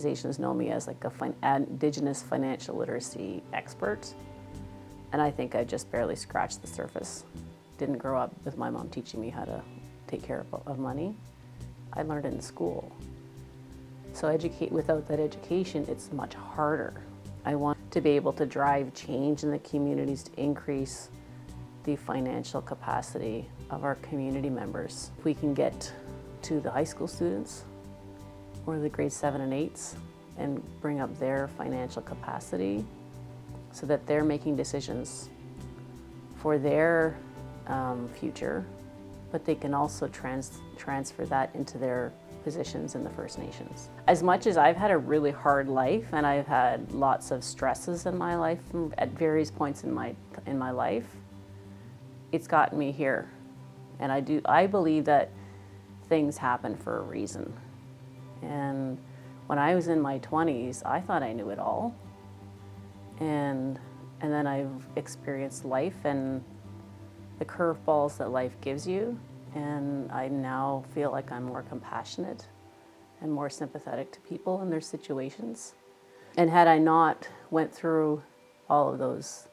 organizations know me as like Indigenous financial literacy expert. And I think I just barely scratched the surface. Didn't grow up with my mom teaching me how to take care of money. I learned it in school. So without that education, it's much harder. I want to be able to drive change in the communities to increase the financial capacity of our community members. If we can get to the high school students or the grade 7 and 8s and bring up their financial capacity so that they're making decisions for their future, but they can also transfer that into their positions in the First Nations. As much as I've had a really hard life and I've had lots of stresses in my life at various points in my life, it's gotten me here. And I believe that things happen for a reason. And when I was in my 20s, I thought I knew it all. And then I've experienced life and the curveballs that life gives you. And I now feel like I'm more compassionate and more sympathetic to people and their situations. And had I not went through all of those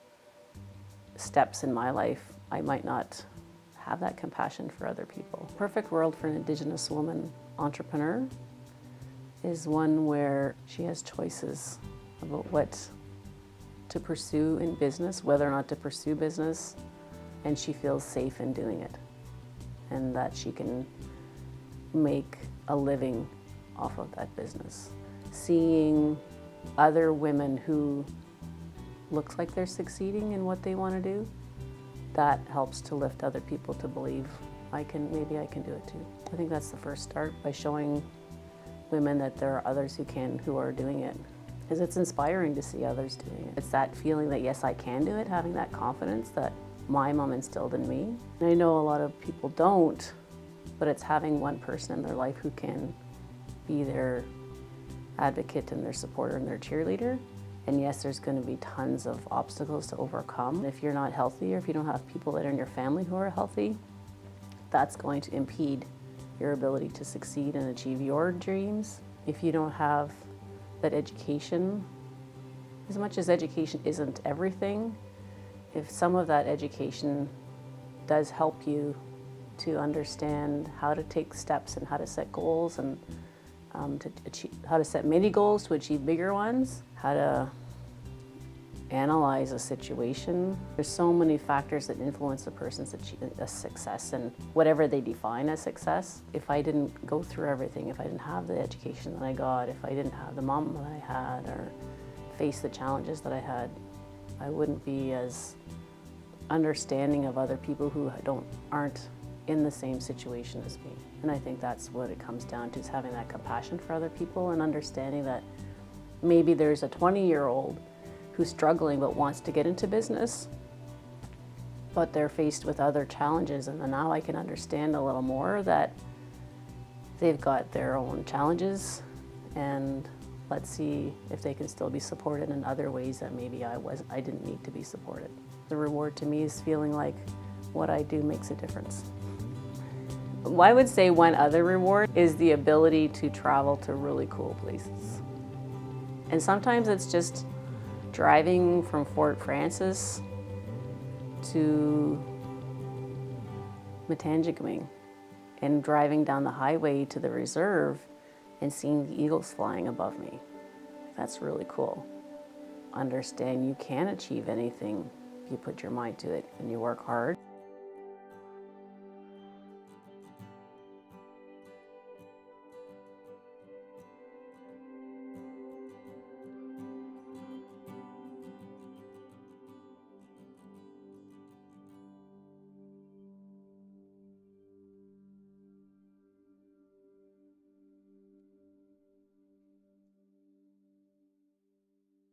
steps in my life, I might not have that compassion for other people. Perfect world for an Indigenous woman entrepreneur is one where she has choices about what to pursue in business, whether or not to pursue business, and she feels safe in doing it, and that she can make a living off of that business. Seeing other women who looks like they're succeeding in what they want to do, that helps to lift other people to believe maybe I can do it too. I think that's the first start, by showing women that there are others who are doing it. Because it's inspiring to see others doing it. It's that feeling that yes, I can do it, having that confidence that my mom instilled in me. And I know a lot of people don't, but it's having one person in their life who can be their advocate and their supporter and their cheerleader. And yes, there's going to be tons of obstacles to overcome. If you're not healthy, or if you don't have people that are in your family who are healthy, that's going to impede your ability to succeed and achieve your dreams. If you don't have that education, as much as education isn't everything, if some of that education does help you to understand how to take steps and how to set goals and how to set mini goals to achieve bigger ones, how to analyze a situation. There's so many factors that influence a person's success and whatever they define as success. If I didn't go through everything, if I didn't have the education that I got, if I didn't have the mom that I had or face the challenges that I had, I wouldn't be as understanding of other people who aren't in the same situation as me. And I think that's what it comes down to, is having that compassion for other people and understanding that maybe there's a 20-year-old who's struggling but wants to get into business, but they're faced with other challenges, and then now I can understand a little more that they've got their own challenges, and let's see if they can still be supported in other ways that maybe I didn't need to be supported. The reward to me is feeling like what I do makes a difference. I would say one other reward is the ability to travel to really cool places. And sometimes it's just driving from Fort Frances to Matangigaming and driving down the highway to the reserve and seeing the eagles flying above me. That's really cool. Understand you can achieve anything if you put your mind to it and you work hard.